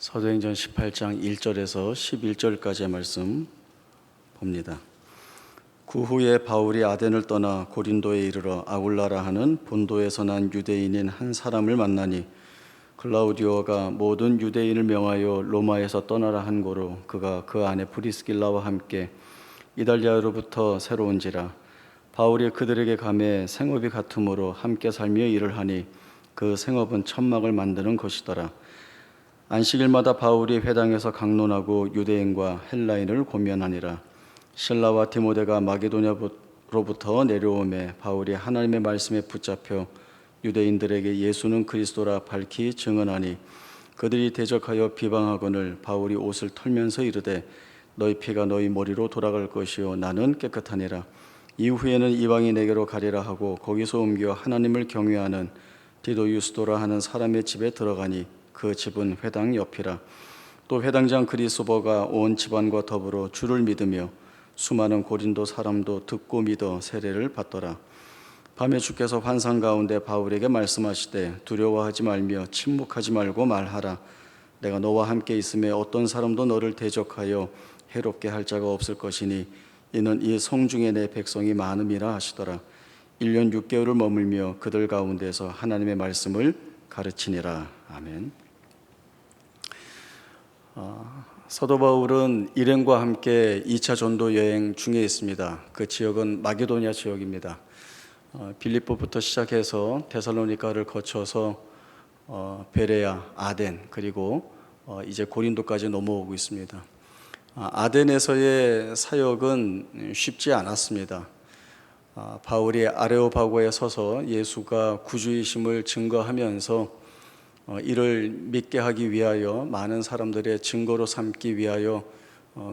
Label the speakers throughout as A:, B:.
A: 사도행전 18장 1절에서 11절까지의 말씀 봅니다. 그 후에 바울이 아덴을 떠나 고린도에 이르러 아굴라라 하는 본도에서 난 유대인인 한 사람을 만나니 글라우디오가 모든 유대인을 명하여 로마에서 떠나라 한 고로 그가 그 안에 브리스길라와 함께 이달리아로부터 새로 온지라. 바울이 그들에게 감해 생업이 같으므로 함께 살며 일을 하니 그 생업은 천막을 만드는 것이더라. 안식일마다 바울이 회당에서 강론하고 유대인과 헬라인을 고면하니라. 실라와 디모데가 마게도냐로부터 내려오매 바울이 하나님의 말씀에 붙잡혀 유대인들에게 예수는 그리스도라 밝히 증언하니 그들이 대적하여 비방하거늘 바울이 옷을 털면서 이르되 너희 피가 너희 머리로 돌아갈 것이요 나는 깨끗하니라. 이후에는 이방이 내게로 가리라 하고 거기서 옮겨 하나님을 경외하는 디도 유스도라 하는 사람의 집에 들어가니 그 집은 회당 옆이라. 또 회당장 그리스도가 온 집안과 더불어 주를 믿으며 수많은 고린도 사람도 듣고 믿어 세례를 받더라. 밤에 주께서 환상 가운데 바울에게 말씀하시되 두려워하지 말며 침묵하지 말고 말하라. 내가 너와 함께 있음에 어떤 사람도 너를 대적하여 해롭게 할 자가 없을 것이니 이는 이 성중에 내 백성이 많음이라 하시더라. 1년 6개월을 머물며 그들 가운데서 하나님의 말씀을 가르치니라. 아멘. 사도 바울은 일행과 함께 2차 전도 여행 중에 있습니다. 그 지역은 마게도냐 지역입니다. 빌립보부터 시작해서 데살로니가를 거쳐서 베레아, 아덴 그리고 이제 고린도까지 넘어오고 있습니다. 아덴에서의 사역은 쉽지 않았습니다. 바울이 아레오파고에 서서 예수가 구주이심을 증거하면서 이를 믿게 하기 위하여 많은 사람들의 증거로 삼기 위하여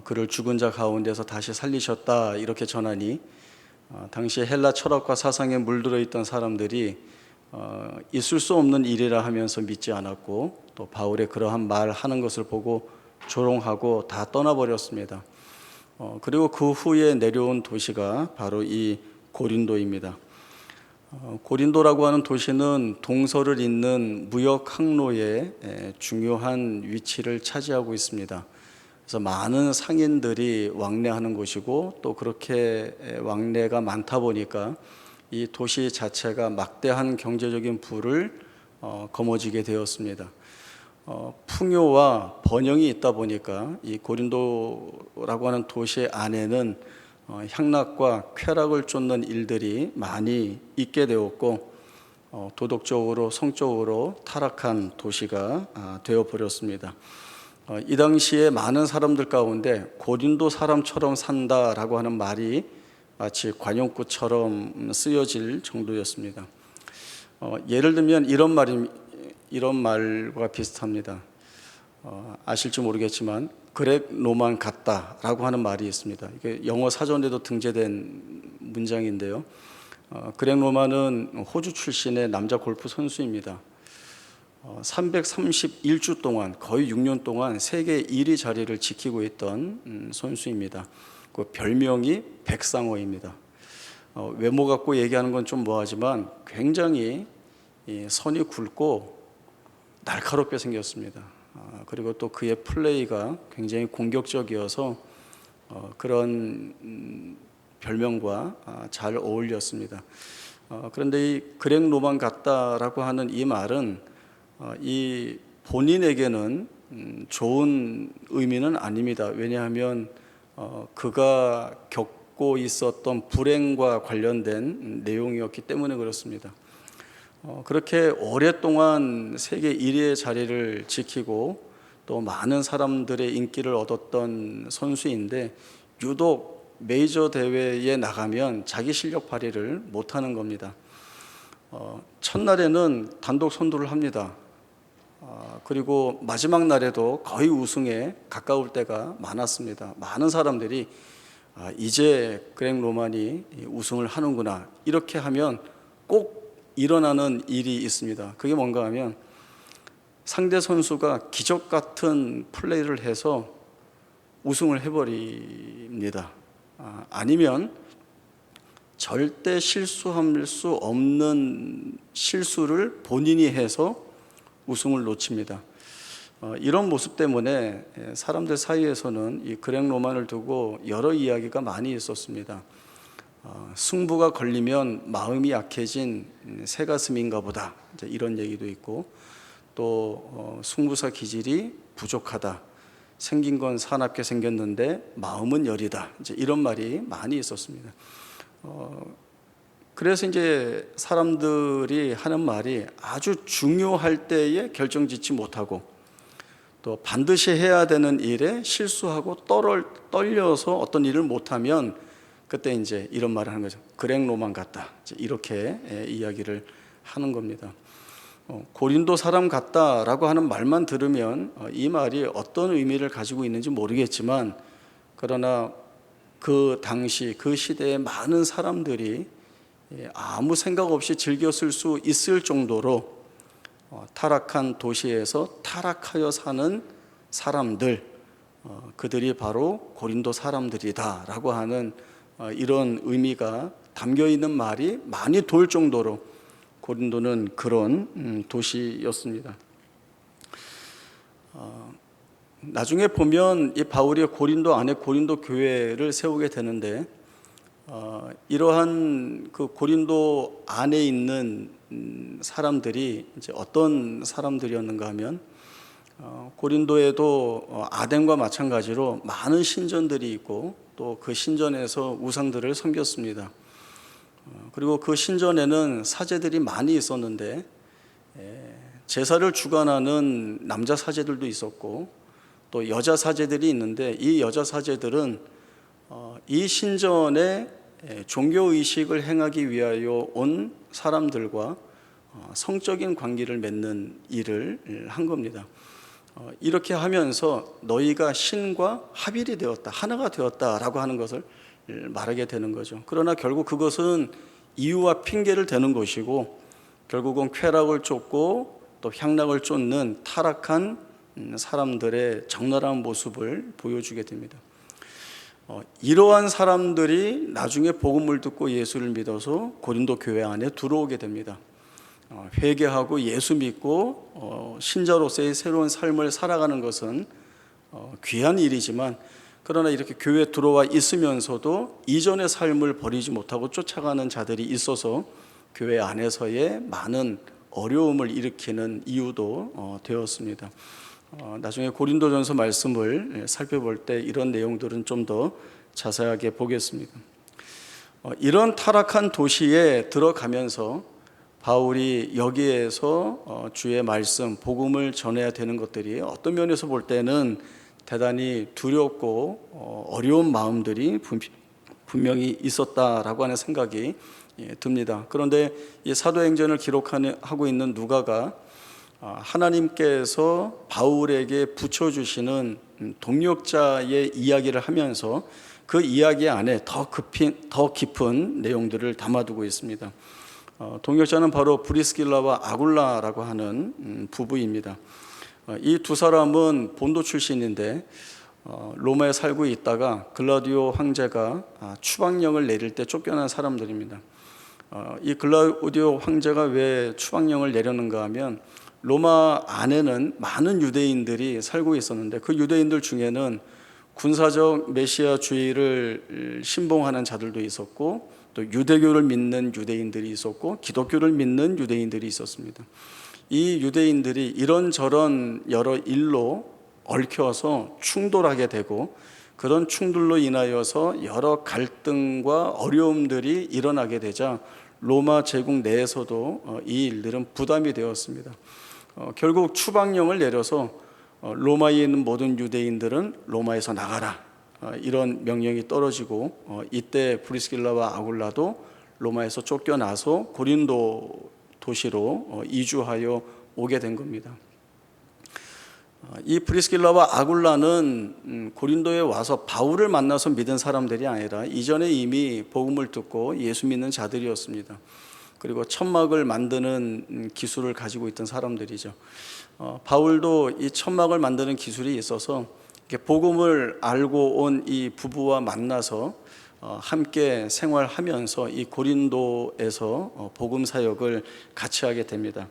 A: 그를 죽은 자 가운데서 다시 살리셨다 이렇게 전하니 당시 헬라 철학과 사상에 물들어 있던 사람들이 있을 수 없는 일이라 하면서 믿지 않았고 또 바울의 그러한 말하는 것을 보고 조롱하고 다 떠나버렸습니다. 그리고 그 후에 내려온 도시가 바로 이 고린도입니다. 고린도라고 하는 도시는 동서를 잇는 무역 항로에 중요한 위치를 차지하고 있습니다. 그래서 많은 상인들이 왕래하는 곳이고 또 그렇게 왕래가 많다 보니까 이 도시 자체가 막대한 경제적인 부를 거머쥐게 되었습니다. 풍요와 번영이 있다 보니까 이 고린도라고 하는 도시 안에는 향락과 쾌락을 쫓는 일들이 많이 있게 되었고 도덕적으로 성적으로 타락한 도시가 되어버렸습니다. 이 당시에 많은 사람들 가운데 고린도 사람처럼 산다라고 하는 말이 마치 관용구처럼 쓰여질 정도였습니다. 예를 들면 이런 말과 비슷합니다. 아실지 모르겠지만 그렉 로만 같다라고 하는 말이 있습니다. 이게 영어 사전에도 등재된 문장인데요. 그렉 로만은 호주 출신의 남자 골프 선수입니다. 331주 동안 거의 6년 동안 세계 1위 자리를 지키고 있던 선수입니다. 그 별명이 백상어입니다. 외모 갖고 얘기하는 건 좀 뭐하지만 굉장히 선이 굵고 날카롭게 생겼습니다. 그리고 또 그의 플레이가 굉장히 공격적이어서 그런 별명과 잘 어울렸습니다. 그런데 이 그렉 로만 같다라고 하는 이 말은 이 본인에게는 좋은 의미는 아닙니다. 왜냐하면 그가 겪고 있었던 불행과 관련된 내용이었기 때문에 그렇습니다. 그렇게 오랫동안 세계 1위의 자리를 지키고 또 많은 사람들의 인기를 얻었던 선수인데 유독 메이저 대회에 나가면 자기 실력 발휘를 못하는 겁니다. 첫날에는 단독 선두를 합니다. 그리고 마지막 날에도 거의 우승에 가까울 때가 많았습니다. 많은 사람들이 이제 그렉 로만이 우승을 하는구나 이렇게 하면 꼭 일어나는 일이 있습니다. 그게 뭔가 하면 상대 선수가 기적 같은 플레이를 해서 우승을 해버립니다. 아니면 절대 실수할 수 없는 실수를 본인이 해서 우승을 놓칩니다. 이런 모습 때문에 사람들 사이에서는 이 그렉로만을 두고 여러 이야기가 많이 있었습니다. 승부가 걸리면 마음이 약해진 새가슴인가 보다, 이제 이런 얘기도 있고, 또 승부사 기질이 부족하다, 생긴 건 사납게 생겼는데 마음은 여리다, 이제 이런 말이 많이 있었습니다. 그래서 이제 사람들이 하는 말이 아주 중요할 때에 결정짓지 못하고, 또 반드시 해야 되는 일에 실수하고 떨려서 어떤 일을 못하면 그때 이제 이런 말을 하는 거죠. 그렉로만 같다, 이렇게 이야기를 하는 겁니다. 고린도 사람 같다라고 하는 말만 들으면 이 말이 어떤 의미를 가지고 있는지 모르겠지만, 그러나 그 당시 그 시대에 많은 사람들이 아무 생각 없이 즐겼을 수 있을 정도로 타락한 도시에서 타락하여 사는 사람들, 그들이 바로 고린도 사람들이다라고 하는 이런 의미가 담겨 있는 말이 많이 돌 정도로 고린도는 그런 도시였습니다. 나중에 보면 이 바울이 고린도 안에 고린도 교회를 세우게 되는데, 이러한 그 고린도 안에 있는 사람들이 이제 어떤 사람들이었는가 하면, 고린도에도 아덴과 마찬가지로 많은 신전들이 있고, 또 그 신전에서 우상들을 섬겼습니다. 그리고 그 신전에는 사제들이 많이 있었는데, 제사를 주관하는 남자 사제들도 있었고, 또 여자 사제들이 있는데, 이 여자 사제들은 이 신전에 종교의식을 행하기 위하여 온 사람들과 성적인 관계를 맺는 일을 한 겁니다. 이렇게 하면서 너희가 신과 합일이 되었다, 하나가 되었다라고 하는 것을 말하게 되는 거죠. 그러나 결국 그것은 이유와 핑계를 대는 것이고, 결국은 쾌락을 쫓고 또 향락을 쫓는 타락한 사람들의 적나라한 모습을 보여주게 됩니다. 이러한 사람들이 나중에 복음을 듣고 예수를 믿어서 고린도 교회 안에 들어오게 됩니다. 회개하고 예수 믿고 신자로서의 새로운 삶을 살아가는 것은 귀한 일이지만, 그러나 이렇게 교회에 들어와 있으면서도 이전의 삶을 버리지 못하고 쫓아가는 자들이 있어서 교회 안에서의 많은 어려움을 일으키는 이유도 되었습니다. 나중에 고린도전서 말씀을 살펴볼 때 이런 내용들은 좀 더 자세하게 보겠습니다. 이런 타락한 도시에 들어가면서 바울이 여기에서 주의 말씀, 복음을 전해야 되는 것들이 어떤 면에서 볼 때는 대단히 두렵고 어려운 마음들이 분명히 있었다라고 하는 생각이 듭니다. 그런데 이 사도행전을 기록하고 있는 누가가 하나님께서 바울에게 붙여주시는 동력자의 이야기를 하면서 그 이야기 안에 더 깊은 내용들을 담아두고 있습니다. 동역자는 바로 브리스길라와 아굴라라고 하는 부부입니다. 이 두 사람은 본도 출신인데 로마에 살고 있다가 글라디오 황제가 추방령을 내릴 때 쫓겨난 사람들입니다. 이 글라디오 황제가 왜 추방령을 내렸는가 하면, 로마 안에는 많은 유대인들이 살고 있었는데 그 유대인들 중에는 군사적 메시아주의를 신봉하는 자들도 있었고, 또 유대교를 믿는 유대인들이 있었고, 기독교를 믿는 유대인들이 있었습니다. 이 유대인들이 이런저런 여러 일로 얽혀서 충돌하게 되고, 그런 충돌로 인하여서 여러 갈등과 어려움들이 일어나게 되자 로마 제국 내에서도 이 일들은 부담이 되었습니다. 결국 추방령을 내려서 로마에 있는 모든 유대인들은 로마에서 나가라, 이런 명령이 떨어지고, 이때 브리스길라와 아굴라도 로마에서 쫓겨나서 고린도 도시로 이주하여 오게 된 겁니다. 이 브리스길라와 아굴라는 고린도에 와서 바울을 만나서 믿은 사람들이 아니라 이전에 이미 복음을 듣고 예수 믿는 자들이었습니다. 그리고 천막을 만드는 기술을 가지고 있던 사람들이죠. 바울도 이 천막을 만드는 기술이 있어서 복음을 알고 온 이 부부와 만나서 함께 생활하면서 이 고린도에서 복음 사역을 같이 하게 됩니다.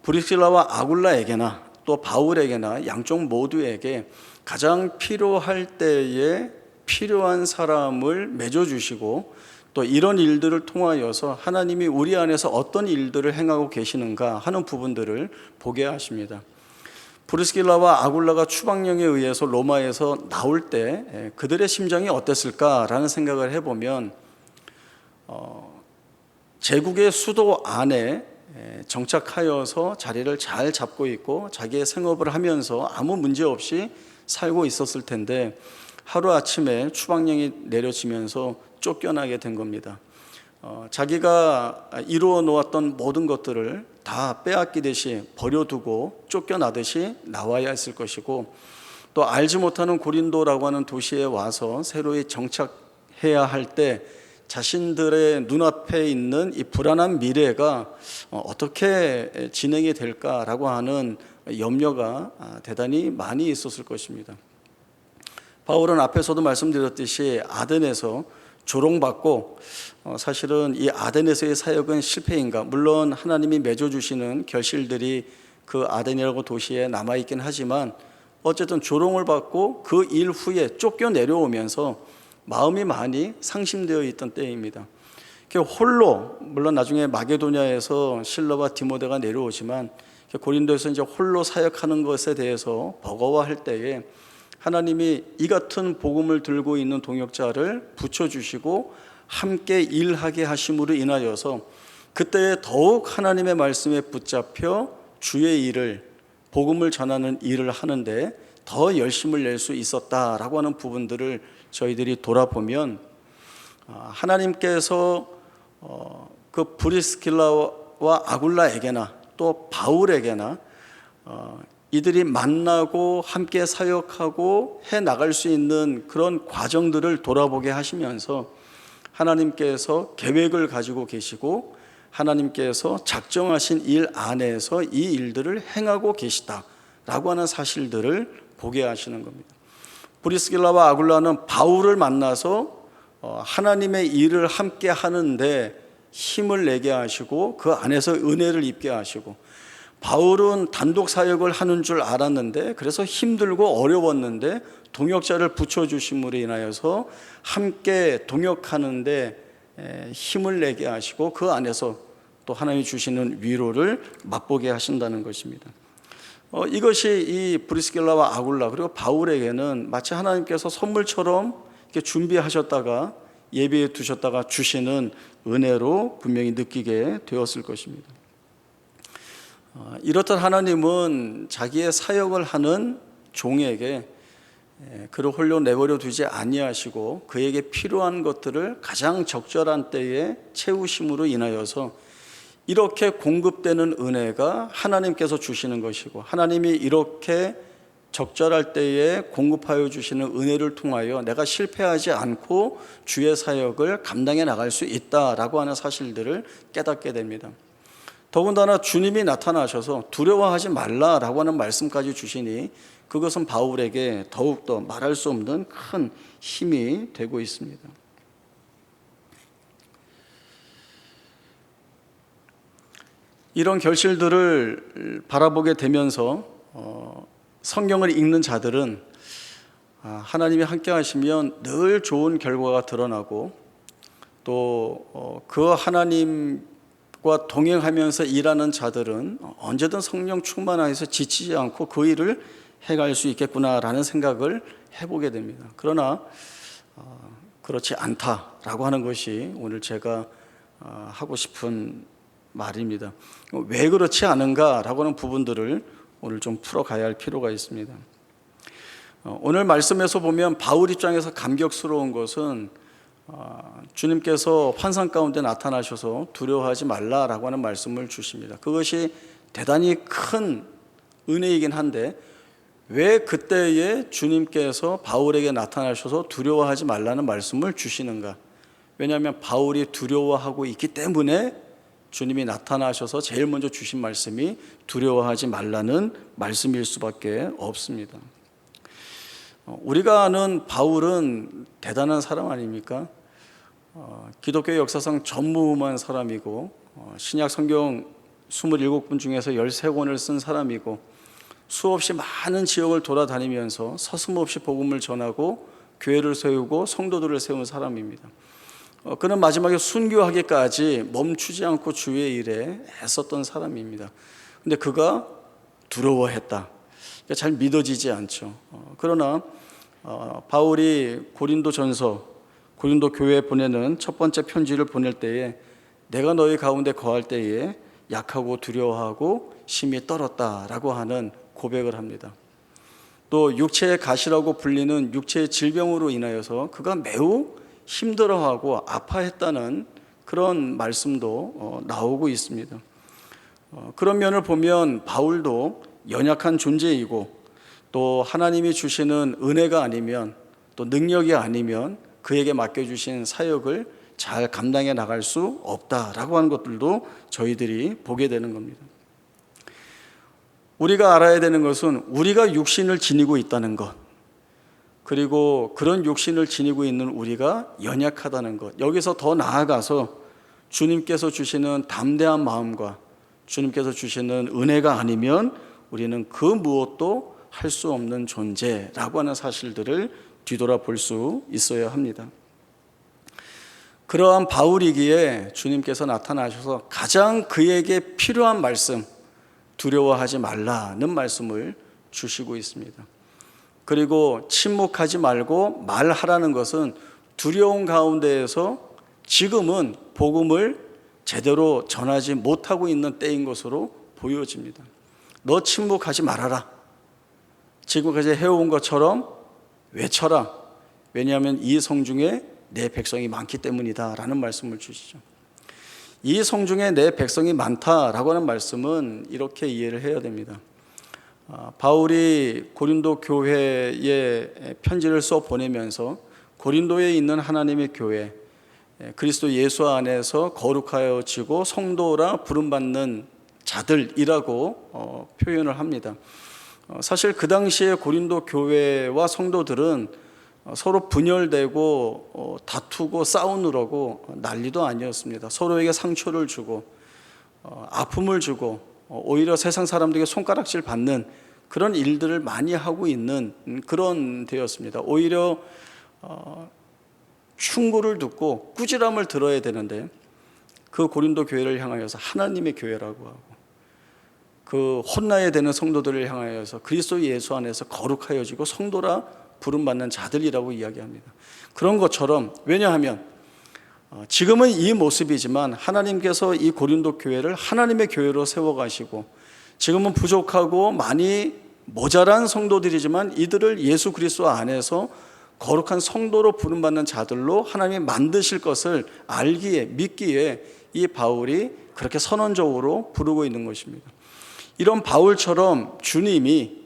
A: 브리스길라와 아굴라에게나 또 바울에게나 양쪽 모두에게 가장 필요할 때에 필요한 사람을 맺어주시고 또 이런 일들을 통하여서 하나님이 우리 안에서 어떤 일들을 행하고 계시는가 하는 부분들을 보게 하십니다. 브리스길라와 아굴라가 추방령에 의해서 로마에서 나올 때 그들의 심정이 어땠을까라는 생각을 해보면 제국의 수도 안에 정착하여서 자리를 잘 잡고 있고 자기의 생업을 하면서 아무 문제 없이 살고 있었을 텐데 하루아침에 추방령이 내려지면서 쫓겨나게 된 겁니다. 자기가 이루어 놓았던 모든 것들을 다 빼앗기듯이 버려두고 쫓겨나듯이 나와야 했을 것이고 또 알지 못하는 고린도라고 하는 도시에 와서 새로이 정착해야 할 때 자신들의 눈앞에 있는 이 불안한 미래가 어떻게 진행이 될까라고 하는 염려가 대단히 많이 있었을 것입니다. 바울은 앞에서도 말씀드렸듯이 아덴에서 조롱받고 사실은 이 아덴에서의 사역은 실패인가? 물론 하나님이 맺어주시는 결실들이 그 아덴이라고 도시에 남아있긴 하지만 어쨌든 조롱을 받고 그 일 후에 쫓겨 내려오면서 마음이 많이 상심되어 있던 때입니다. 홀로 물론 나중에 마게도냐에서 실라와 디모데가 내려오지만 고린도에서 이제 홀로 사역하는 것에 대해서 버거워할 때에 하나님이 이 같은 복음을 들고 있는 동역자를 붙여주시고 함께 일하게 하심으로 인하여서 그때에 더욱 하나님의 말씀에 붙잡혀 주의 일을 복음을 전하는 일을 하는데 더 열심을 낼 수 있었다라고 하는 부분들을 저희들이 돌아보면 하나님께서 그 브리스길라와 아굴라에게나 또 바울에게나 이들이 만나고 함께 사역하고 해 나갈 수 있는 그런 과정들을 돌아보게 하시면서 하나님께서 계획을 가지고 계시고 하나님께서 작정하신 일 안에서 이 일들을 행하고 계시다라고 하는 사실들을 보게 하시는 겁니다. 브리스길라와 아굴라는 바울을 만나서 하나님의 일을 함께 하는데 힘을 내게 하시고 그 안에서 은혜를 입게 하시고 바울은 단독 사역을 하는 줄 알았는데 그래서 힘들고 어려웠는데 동역자를 붙여주심으로 인하여서 함께 동역하는데 힘을 내게 하시고 그 안에서 또 하나님이 주시는 위로를 맛보게 하신다는 것입니다. 이것이 이 브리스길라와 아굴라 그리고 바울에게는 마치 하나님께서 선물처럼 이렇게 준비하셨다가 예비해 두셨다가 주시는 은혜로 분명히 느끼게 되었을 것입니다. 이렇듯 하나님은 자기의 사역을 하는 종에게 그를 홀로 내버려 두지 아니하시고 그에게 필요한 것들을 가장 적절한 때에 채우심으로 인하여서 이렇게 공급되는 은혜가 하나님께서 주시는 것이고 하나님이 이렇게 적절할 때에 공급하여 주시는 은혜를 통하여 내가 실패하지 않고 주의 사역을 감당해 나갈 수 있다라고 하는 사실들을 깨닫게 됩니다. 더군다나 주님이 나타나셔서 두려워하지 말라라고 하는 말씀까지 주시니 그것은 바울에게 더욱더 말할 수 없는 큰 힘이 되고 있습니다. 이런 결실들을 바라보게 되면서 성경을 읽는 자들은 하나님이 함께 하시면 늘 좋은 결과가 드러나고 또 그 하나님과 동행하면서 일하는 자들은 언제든 성령 충만하여서 지치지 않고 그 일을 해갈 수 있겠구나라는 생각을 해보게 됩니다. 그러나 그렇지 않다라고 하는 것이 오늘 제가 하고 싶은 말입니다. 왜 그렇지 않은가라고 하는 부분들을 오늘 좀 풀어가야 할 필요가 있습니다. 오늘 말씀에서 보면 바울 입장에서 감격스러운 것은 주님께서 환상 가운데 나타나셔서 두려워하지 말라라고 하는 말씀을 주십니다. 그것이 대단히 큰 은혜이긴 한데 왜 그때에 주님께서 바울에게 나타나셔서 두려워하지 말라는 말씀을 주시는가? 왜냐하면 바울이 두려워하고 있기 때문에 주님이 나타나셔서 제일 먼저 주신 말씀이 두려워하지 말라는 말씀일 수밖에 없습니다. 우리가 아는 바울은 대단한 사람 아닙니까? 기독교 역사상 전무후무한 사람이고 신약 성경 27권 중에서 13권을 쓴 사람이고 수없이 많은 지역을 돌아다니면서 서슴없이 복음을 전하고 교회를 세우고 성도들을 세운 사람입니다. 그는 마지막에 순교하기까지 멈추지 않고 주의 일에 애썼던 사람입니다. 근데 그가 두려워했다. 잘 믿어지지 않죠. 그러나 바울이 고린도 교회에 보내는 첫 번째 편지를 보낼 때에 내가 너희 가운데 거할 때에 약하고 두려워하고 심히 떨었다라고 하는 고백을 합니다. 또 육체의 가시라고 불리는 육체의 질병으로 인하여서 그가 매우 힘들어하고 아파했다는 그런 말씀도 나오고 있습니다. 그런 면을 보면 바울도 연약한 존재이고 또 하나님이 주시는 은혜가 아니면 또 능력이 아니면 그에게 맡겨주신 사역을 잘 감당해 나갈 수 없다라고 하는 것들도 저희들이 보게 되는 겁니다. 우리가 알아야 되는 것은 우리가 육신을 지니고 있다는 것, 그리고 그런 육신을 지니고 있는 우리가 연약하다는 것, 여기서 더 나아가서 주님께서 주시는 담대한 마음과 주님께서 주시는 은혜가 아니면 우리는 그 무엇도 할 수 없는 존재라고 하는 사실들을 뒤돌아볼 수 있어야 합니다. 그러한 바울이기에 주님께서 나타나셔서 가장 그에게 필요한 말씀, 두려워하지 말라는 말씀을 주시고 있습니다. 그리고 침묵하지 말고 말하라는 것은 두려운 가운데에서 지금은 복음을 제대로 전하지 못하고 있는 때인 것으로 보여집니다. 너 침묵하지 말아라. 지금까지 해온 것처럼 외쳐라. 왜냐하면 이 성중에 내 백성이 많기 때문이다 라는 말씀을 주시죠. 이 성중에 내 백성이 많다라고 하는 말씀은 이렇게 이해를 해야 됩니다. 바울이 고린도 교회에 편지를 써 보내면서 고린도에 있는 하나님의 교회, 그리스도 예수 안에서 거룩하여지고 성도라 부름받는 자들이라고 표현을 합니다. 사실 그 당시에 고린도 교회와 성도들은 서로 분열되고 다투고 싸우느라고 난리도 아니었습니다. 서로에게 상처를 주고 아픔을 주고 오히려 세상 사람들에게 손가락질 받는 그런 일들을 많이 하고 있는 그런 때였습니다. 오히려 충고를 듣고 꾸지람을 들어야 되는데 그 고린도 교회를 향하여서 하나님의 교회라고 하고 그 혼나야 되는 성도들을 향하여서 그리스도 예수 안에서 거룩하여지고 성도라 부름받는 자들이라고 이야기합니다. 그런 것처럼, 왜냐하면 지금은 이 모습이지만 하나님께서 이 고린도 교회를 하나님의 교회로 세워가시고 지금은 부족하고 많이 모자란 성도들이지만 이들을 예수 그리스도 안에서 거룩한 성도로 부름받는 자들로 하나님이 만드실 것을 알기에, 믿기에 이 바울이 그렇게 선언적으로 부르고 있는 것입니다. 이런 바울처럼 주님이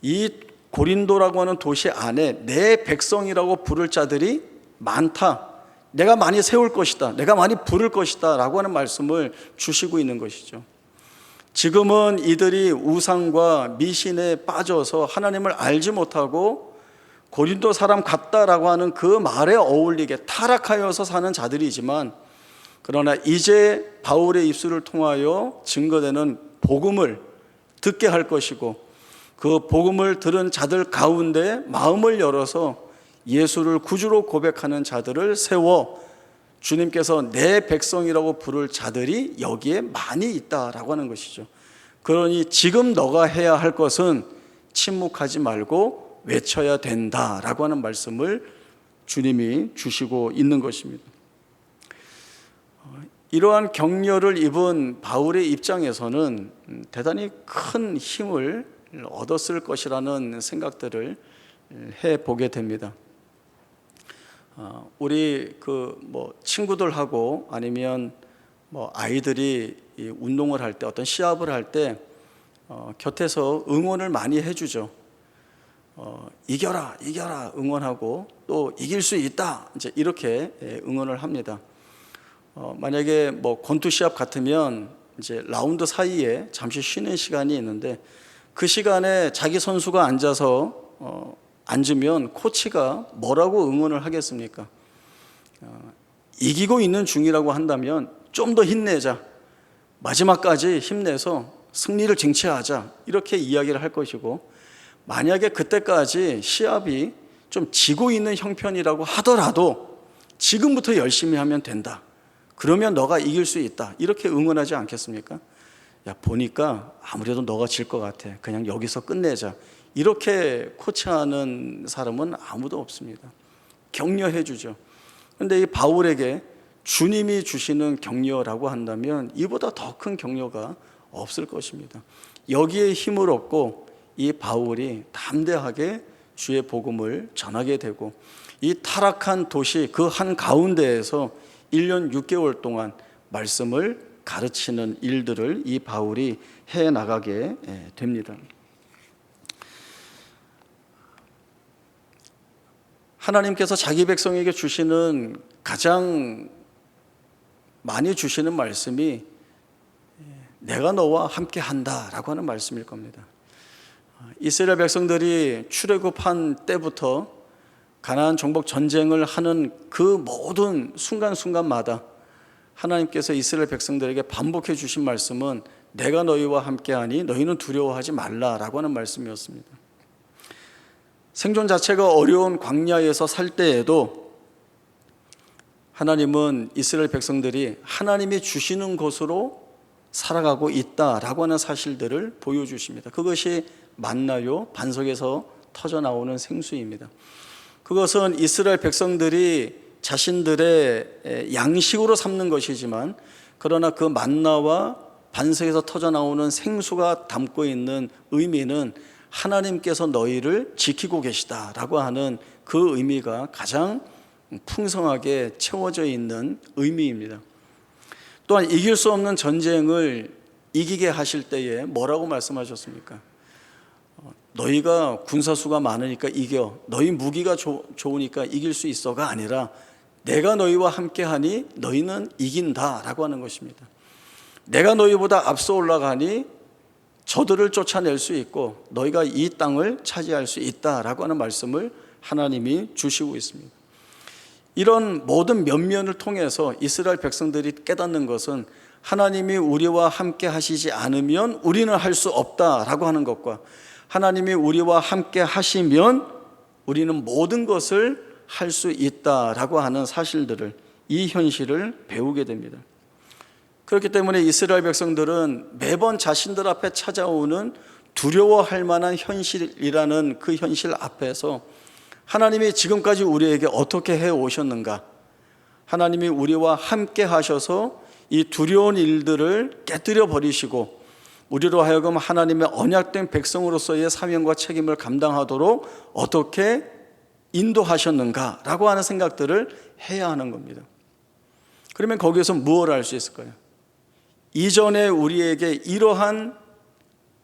A: 이 고린도라고 하는 도시 안에 내 백성이라고 부를 자들이 많다, 내가 많이 세울 것이다, 내가 많이 부를 것이다 라고 하는 말씀을 주시고 있는 것이죠. 지금은 이들이 우상과 미신에 빠져서 하나님을 알지 못하고 고린도 사람 같다라고 하는 그 말에 어울리게 타락하여서 사는 자들이지만, 그러나 이제 바울의 입술을 통하여 증거되는 복음을 듣게 할 것이고 그 복음을 들은 자들 가운데 마음을 열어서 예수를 구주로 고백하는 자들을 세워 주님께서 내 백성이라고 부를 자들이 여기에 많이 있다라고 하는 것이죠. 그러니 지금 너가 해야 할 것은 침묵하지 말고 외쳐야 된다라고 하는 말씀을 주님이 주시고 있는 것입니다. 이러한 격려를 입은 바울의 입장에서는 대단히 큰 힘을 얻었을 것이라는 생각들을 해보게 됩니다. 우리 친구들하고 아니면 아이들이 운동을 할 때, 어떤 시합을 할 때 곁에서 응원을 많이 해주죠. 이겨라, 이겨라 응원하고 또 이길 수 있다 이제 이렇게 응원을 합니다. 만약에 권투 시합 같으면 이제 라운드 사이에 잠시 쉬는 시간이 있는데 그 시간에 자기 선수가 앉으면 코치가 뭐라고 응원을 하겠습니까? 이기고 있는 중이라고 한다면 좀 더 힘내자, 마지막까지 힘내서 승리를 쟁취하자 이렇게 이야기를 할 것이고, 만약에 그때까지 시합이 좀 지고 있는 형편이라고 하더라도 지금부터 열심히 하면 된다, 그러면 너가 이길 수 있다, 이렇게 응원하지 않겠습니까? 야, 보니까 아무래도 너가 질 것 같아, 그냥 여기서 끝내자, 이렇게 코치하는 사람은 아무도 없습니다. 격려해 주죠. 그런데 이 바울에게 주님이 주시는 격려라고 한다면 이보다 더 큰 격려가 없을 것입니다. 여기에 힘을 얻고 이 바울이 담대하게 주의 복음을 전하게 되고, 이 타락한 도시 그 한가운데에서 1년 6개월 동안 말씀을 가르치는 일들을 이 바울이 해나가게 됩니다. 하나님께서 자기 백성에게 주시는 가장 많이 주시는 말씀이 내가 너와 함께 한다라고 하는 말씀일 겁니다. 이스라엘 백성들이 출애굽한 때부터 가나안 정복 전쟁을 하는 그 모든 순간순간마다 하나님께서 이스라엘 백성들에게 반복해 주신 말씀은 내가 너희와 함께하니 너희는 두려워하지 말라라고 하는 말씀이었습니다. 생존 자체가 어려운 광야에서 살 때에도 하나님은 이스라엘 백성들이 하나님이 주시는 곳으로 살아가고 있다라고 하는 사실들을 보여주십니다. 그것이 만나요, 반석에서 터져 나오는 생수입니다. 그것은 이스라엘 백성들이 자신들의 양식으로 삼는 것이지만, 그러나 그 만나와 반석에서 터져 나오는 생수가 담고 있는 의미는 하나님께서 너희를 지키고 계시다라고 하는 그 의미가 가장 풍성하게 채워져 있는 의미입니다. 또한 이길 수 없는 전쟁을 이기게 하실 때에 뭐라고 말씀하셨습니까? 너희가 군사수가 많으니까 이겨, 너희 무기가 좋으니까 이길 수 있어가 아니라 내가 너희와 함께하니 너희는 이긴다라고 하는 것입니다. 내가 너희보다 앞서 올라가니 저들을 쫓아낼 수 있고 너희가 이 땅을 차지할 수 있다라고 하는 말씀을 하나님이 주시고 있습니다. 이런 모든 면면을 통해서 이스라엘 백성들이 깨닫는 것은 하나님이 우리와 함께 하시지 않으면 우리는 할 수 없다라고 하는 것과, 하나님이 우리와 함께 하시면 우리는 모든 것을 할 수 있다라고 하는 사실들을, 이 현실을 배우게 됩니다. 그렇기 때문에 이스라엘 백성들은 매번 자신들 앞에 찾아오는 두려워할 만한 현실이라는 그 현실 앞에서 하나님이 지금까지 우리에게 어떻게 해 오셨는가, 하나님이 우리와 함께 하셔서 이 두려운 일들을 깨뜨려 버리시고 우리로 하여금 하나님의 언약된 백성으로서의 사명과 책임을 감당하도록 어떻게 인도하셨는가라고 하는 생각들을 해야 하는 겁니다. 그러면 거기에서 무엇을 알 수 있을까요? 이전에 우리에게 이러한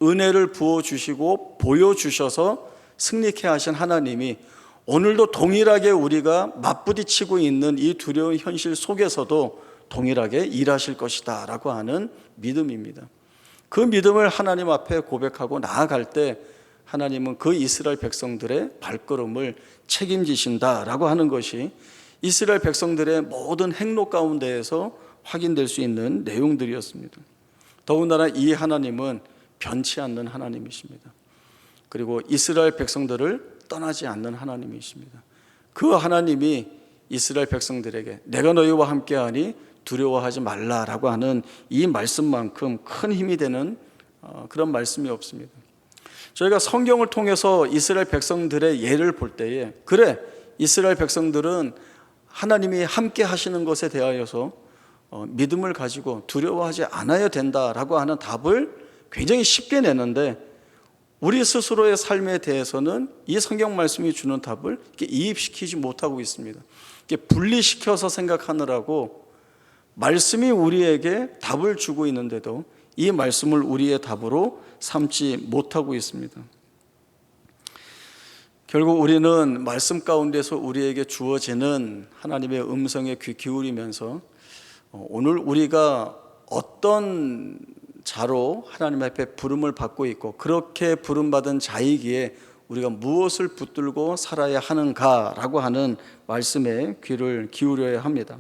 A: 은혜를 부어주시고 보여주셔서 승리케 하신 하나님이 오늘도 동일하게 우리가 맞부딪히고 있는 이 두려운 현실 속에서도 동일하게 일하실 것이다 라고 하는 믿음입니다. 그 믿음을 하나님 앞에 고백하고 나아갈 때 하나님은 그 이스라엘 백성들의 발걸음을 책임지신다라고 하는 것이 이스라엘 백성들의 모든 행로 가운데에서 확인될 수 있는 내용들이었습니다. 더군다나 이 하나님은 변치 않는 하나님이십니다. 그리고 이스라엘 백성들을 떠나지 않는 하나님이십니다. 그 하나님이 이스라엘 백성들에게 내가 너희와 함께하니 두려워하지 말라라고 하는 이 말씀만큼 큰 힘이 되는 그런 말씀이 없습니다. 저희가 성경을 통해서 이스라엘 백성들의 예를 볼 때에, 그래, 이스라엘 백성들은 하나님이 함께 하시는 것에 대하여서 믿음을 가지고 두려워하지 않아야 된다라고 하는 답을 굉장히 쉽게 내는데, 우리 스스로의 삶에 대해서는 이 성경 말씀이 주는 답을 이입시키지 못하고 있습니다. 분리시켜서 생각하느라고 말씀이 우리에게 답을 주고 있는데도 이 말씀을 우리의 답으로 삼지 못하고 있습니다. 결국 우리는 말씀 가운데서 우리에게 주어지는 하나님의 음성에 귀 기울이면서 오늘 우리가 어떤 자로 하나님 앞에 부름을 받고 있고, 그렇게 부름받은 자이기에 우리가 무엇을 붙들고 살아야 하는가라고 하는 말씀에 귀를 기울여야 합니다.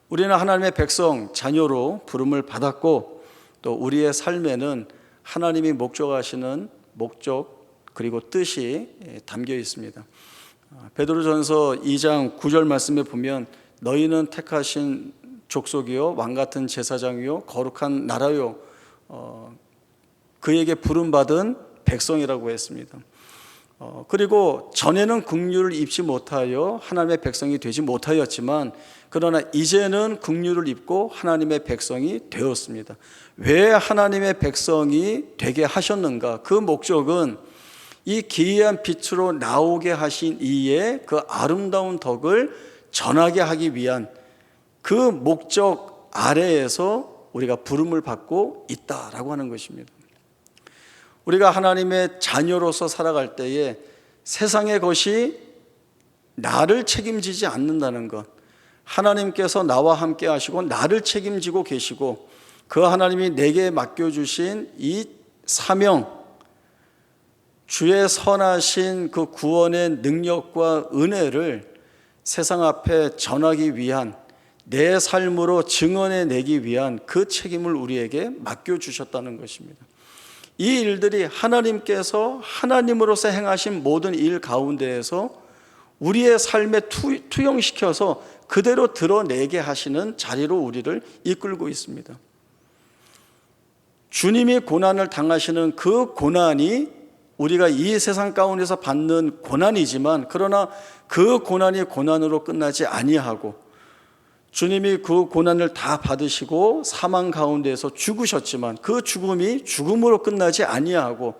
A: 우리는 하나님의 백성, 자녀로 부름을 받았고, 또 우리의 삶에는 하나님이 목적하시는 목적 그리고 뜻이 담겨 있습니다. 베드로전서 2장 9절 말씀에 보면 너희는 택하신 족속이요 왕같은 제사장이요 거룩한 나라요 그에게 부름받은 백성이라고 했습니다. 그리고 전에는 긍휼을 입지 못하여 하나님의 백성이 되지 못하였지만 그러나 이제는 긍휼을 입고 하나님의 백성이 되었습니다. 왜 하나님의 백성이 되게 하셨는가? 그 목적은 이 기이한 빛으로 나오게 하신 이의 그 아름다운 덕을 전하게 하기 위한 그 목적 아래에서 우리가 부름을 받고 있다라고 하는 것입니다. 우리가 하나님의 자녀로서 살아갈 때에 세상의 것이 나를 책임지지 않는다는 것, 하나님께서 나와 함께 하시고 나를 책임지고 계시고 그 하나님이 내게 맡겨주신 이 사명, 주의 선하신 그 구원의 능력과 은혜를 세상 앞에 전하기 위한 내 삶으로 증언해내기 위한 그 책임을 우리에게 맡겨주셨다는 것입니다. 이 일들이 하나님께서 하나님으로서 행하신 모든 일 가운데에서 우리의 삶에 투영시켜서 그대로 드러내게 하시는 자리로 우리를 이끌고 있습니다. 주님이 고난을 당하시는 그 고난이 우리가 이 세상 가운데서 받는 고난이지만 그러나 그 고난이 고난으로 끝나지 아니하고 주님이 그 고난을 다 받으시고 사망 가운데서 죽으셨지만 그 죽음이 죽음으로 끝나지 아니하고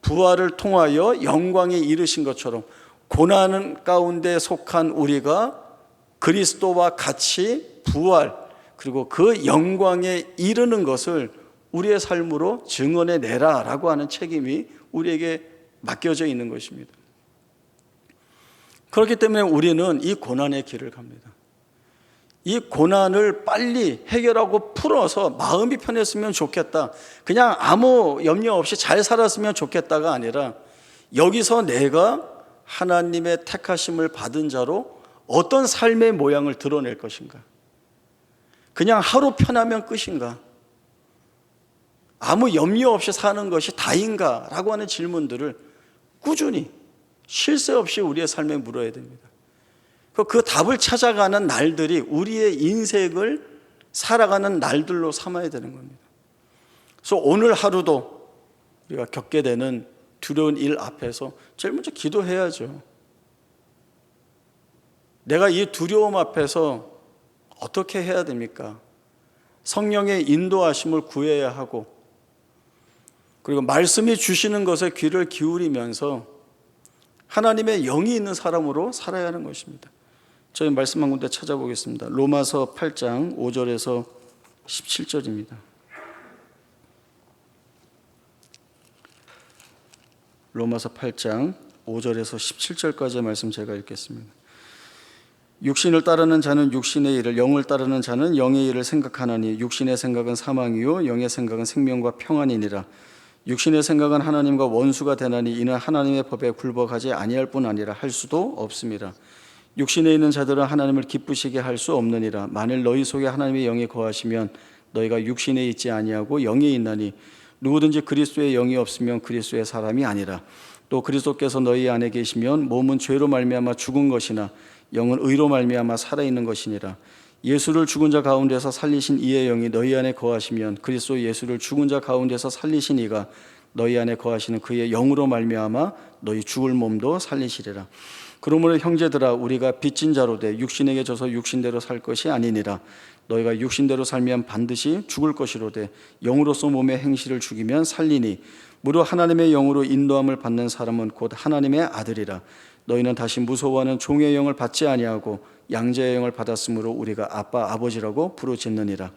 A: 부활을 통하여 영광에 이르신 것처럼 고난 가운데 속한 우리가 그리스도와 같이 부활 그리고 그 영광에 이르는 것을 우리의 삶으로 증언해내라 라고 하는 책임이 우리에게 맡겨져 있는 것입니다. 그렇기 때문에 우리는 이 고난의 길을 갑니다. 이 고난을 빨리 해결하고 풀어서 마음이 편했으면 좋겠다, 그냥 아무 염려 없이 잘 살았으면 좋겠다가 아니라 여기서 내가 하나님의 택하심을 받은 자로 어떤 삶의 모양을 드러낼 것인가, 그냥 하루 편하면 끝인가, 아무 염려 없이 사는 것이 다인가 라고 하는 질문들을 꾸준히 쉴 새 없이 우리의 삶에 물어야 됩니다. 그 답을 찾아가는 날들이 우리의 인생을 살아가는 날들로 삼아야 되는 겁니다. 그래서 오늘 하루도 우리가 겪게 되는 두려운 일 앞에서 제일 먼저 기도해야죠. 내가 이 두려움 앞에서 어떻게 해야 됩니까? 성령의 인도하심을 구해야 하고 그리고 말씀이 주시는 것에 귀를 기울이면서 하나님의 영이 있는 사람으로 살아야 하는 것입니다. 저희 말씀 한 군데 찾아보겠습니다. 로마서 8장 5절에서 17절입니다. 로마서 8장 5절에서 17절까지의 말씀 제가 읽겠습니다. 육신을 따르는 자는 육신의 일을, 영을 따르는 자는 영의 일을 생각하나니 육신의 생각은 사망이요 영의 생각은 생명과 평안이니라. 육신의 생각은 하나님과 원수가 되나니 이는 하나님의 법에 굴복하지 아니할 뿐 아니라 할 수도 없습니다. 육신에 있는 자들은 하나님을 기쁘시게 할 수 없느니라. 만일 너희 속에 하나님의 영이 거하시면 너희가 육신에 있지 아니하고 영에 있나니 누구든지 그리스도의 영이 없으면 그리스도의 사람이 아니라. 또 그리스도께서 너희 안에 계시면 몸은 죄로 말미암아 죽은 것이나 영은 의로 말미암아 살아있는 것이니라. 예수를 죽은 자 가운데서 살리신 이의 영이 너희 안에 거하시면 그리스도 예수를 죽은 자 가운데서 살리신 이가 너희 안에 거하시는 그의 영으로 말미암아 너희 죽을 몸도 살리시리라. 그러므로 형제들아 우리가 빚진 자로 돼 육신에게 져서 육신대로 살 것이 아니니라. 너희가 육신대로 살면 반드시 죽을 것이로되 영으로서 몸의 행실을 죽이면 살리니 무려 하나님의 영으로 인도함을 받는 사람은 곧 하나님의 아들이라. 너희는 다시 무서워하는 종의 영을 받지 아니하고 양자의 영을 받았으므로 우리가 아빠 아버지라고 부르짖느니라.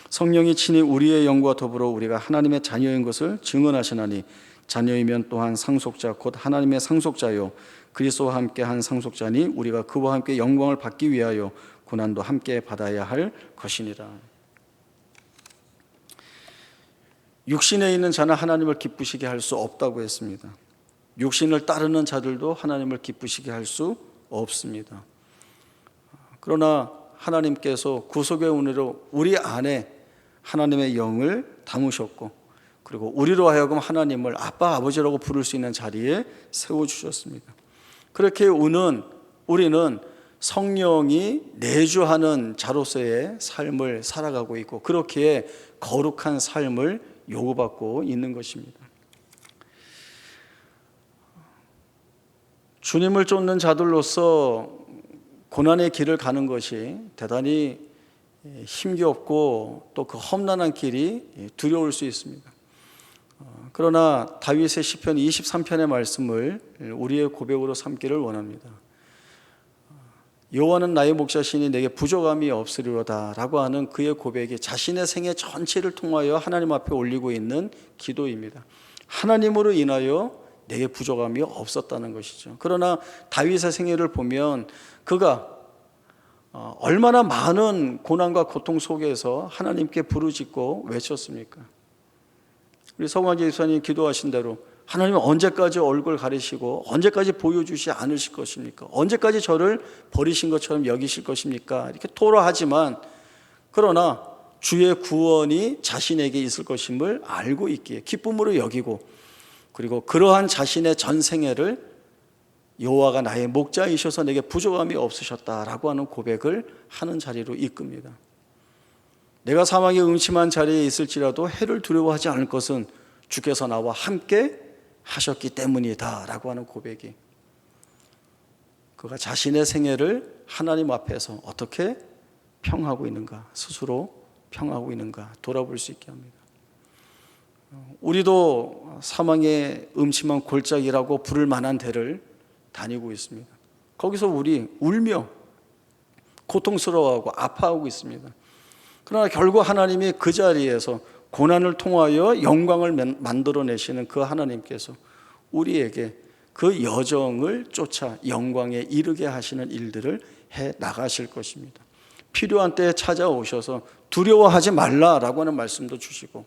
A: 성령이 친히 우리의 영과 더불어 우리가 하나님의 자녀인 것을 증언하시나니 자녀이면 또한 상속자 곧 하나님의 상속자요 그리스도와 함께 한 상속자니 우리가 그와 함께 영광을 받기 위하여 고난도 함께 받아야 할 것이니라. 육신에 있는 자는 하나님을 기쁘시게 할 수 없다고 했습니다. 육신을 따르는 자들도 하나님을 기쁘시게 할 수 없습니다. 그러나 하나님께서 구속의 은혜로 우리 안에 하나님의 영을 담으셨고 그리고 우리로 하여금 하나님을 아빠, 아버지라고 부를 수 있는 자리에 세워주셨습니다. 그렇게 우리는 성령이 내주하는 자로서의 삶을 살아가고 있고, 그렇기에 거룩한 삶을 요구받고 있는 것입니다. 주님을 쫓는 자들로서 고난의 길을 가는 것이 대단히 힘겹고 또 그 험난한 길이 두려울 수 있습니다. 그러나 다윗의 시편 23편의 말씀을 우리의 고백으로 삼기를 원합니다. 여호와는 나의 목자시니 내게 부족함이 없으리로다 라고 하는 그의 고백이 자신의 생애 전체를 통하여 하나님 앞에 올리고 있는 기도입니다. 하나님으로 인하여 내게 부족함이 없었다는 것이죠. 그러나 다윗의 생애를 보면 그가 얼마나 많은 고난과 고통 속에서 하나님께 부르짖고 외쳤습니까? 우리 성환재 집사님 기도하신 대로 하나님은 언제까지 얼굴 가리시고 언제까지 보여주시 않으실 것입니까? 언제까지 저를 버리신 것처럼 여기실 것입니까? 이렇게 토로하지만, 그러나 주의 구원이 자신에게 있을 것임을 알고 있기에 기쁨으로 여기고, 그리고 그러한 자신의 전생애를 여호와가 나의 목자이셔서 내게 부족함이 없으셨다라고 하는 고백을 하는 자리로 이끕니다. 내가 사망의 음침한 자리에 있을지라도 해를 두려워하지 않을 것은 주께서 나와 함께 하셨기 때문이다 라고 하는 고백이, 그가 자신의 생애를 하나님 앞에서 어떻게 평하고 있는가, 스스로 평하고 있는가 돌아볼 수 있게 합니다. 우리도 사망의 음침한 골짜기라고 부를 만한 데를 다니고 있습니다. 거기서 우리 울며 고통스러워하고 아파하고 있습니다. 그러나 결국 하나님이 그 자리에서 고난을 통하여 영광을 만들어내시는 그 하나님께서 우리에게 그 여정을 쫓아 영광에 이르게 하시는 일들을 해 나가실 것입니다. 필요한 때에 찾아오셔서 두려워하지 말라라고 하는 말씀도 주시고,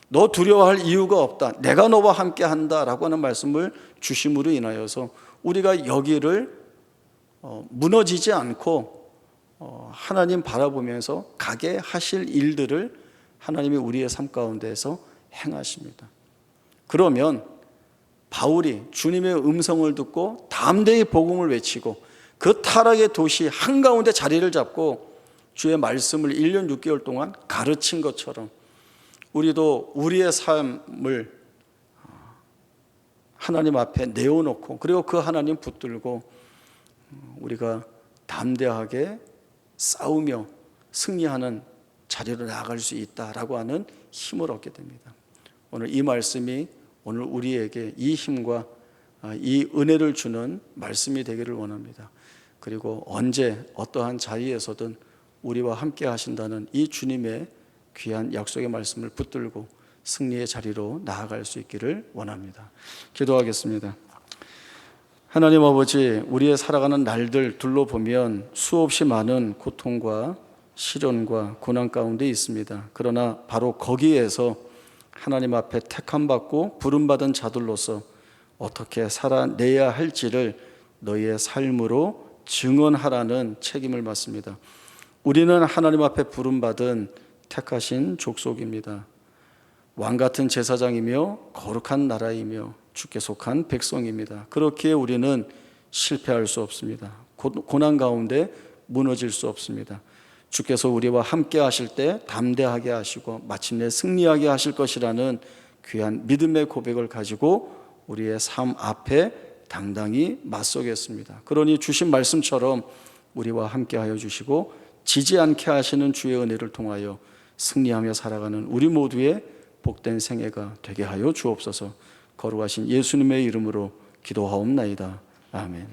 A: 너 두려워할 이유가 없다, 내가 너와 함께 한다라고 하는 말씀을 주심으로 인하여서 우리가 여기를 무너지지 않고 하나님 바라보면서 가게 하실 일들을 하나님이 우리의 삶 가운데에서 행하십니다. 그러면 바울이 주님의 음성을 듣고 담대히 복음을 외치고 그 타락의 도시 한가운데 자리를 잡고 주의 말씀을 1년 6개월 동안 가르친 것처럼 우리도 우리의 삶을 하나님 앞에 내어놓고, 그리고 그 하나님 붙들고 우리가 담대하게 싸우며 승리하는 자리로 나아갈 수 있다라고 하는 힘을 얻게 됩니다. 오늘 이 말씀이 오늘 우리에게 이 힘과 이 은혜를 주는 말씀이 되기를 원합니다. 그리고 언제 어떠한 자리에서든 우리와 함께 하신다는 이 주님의 귀한 약속의 말씀을 붙들고 승리의 자리로 나아갈 수 있기를 원합니다. 기도하겠습니다. 하나님 아버지, 우리의 살아가는 날들 둘러보면 수없이 많은 고통과 시련과 고난 가운데 있습니다. 그러나 바로 거기에서 하나님 앞에 택함받고 부름받은 자들로서 어떻게 살아내야 할지를 너희의 삶으로 증언하라는 책임을 맡습니다. 우리는 하나님 앞에 부름받은 택하신 족속입니다. 왕같은 제사장이며 거룩한 나라이며 주께 속한 백성입니다. 그렇기에 우리는 실패할 수 없습니다. 고난 가운데 무너질 수 없습니다. 주께서 우리와 함께 하실 때 담대하게 하시고 마침내 승리하게 하실 것이라는 귀한 믿음의 고백을 가지고 우리의 삶 앞에 당당히 맞서겠습니다. 그러니 주신 말씀처럼 우리와 함께 하여 주시고 지지 않게 하시는 주의 은혜를 통하여 승리하며 살아가는 우리 모두의 복된 생애가 되게 하여 주옵소서. 거룩하신 예수님의 이름으로 기도하옵나이다. 아멘.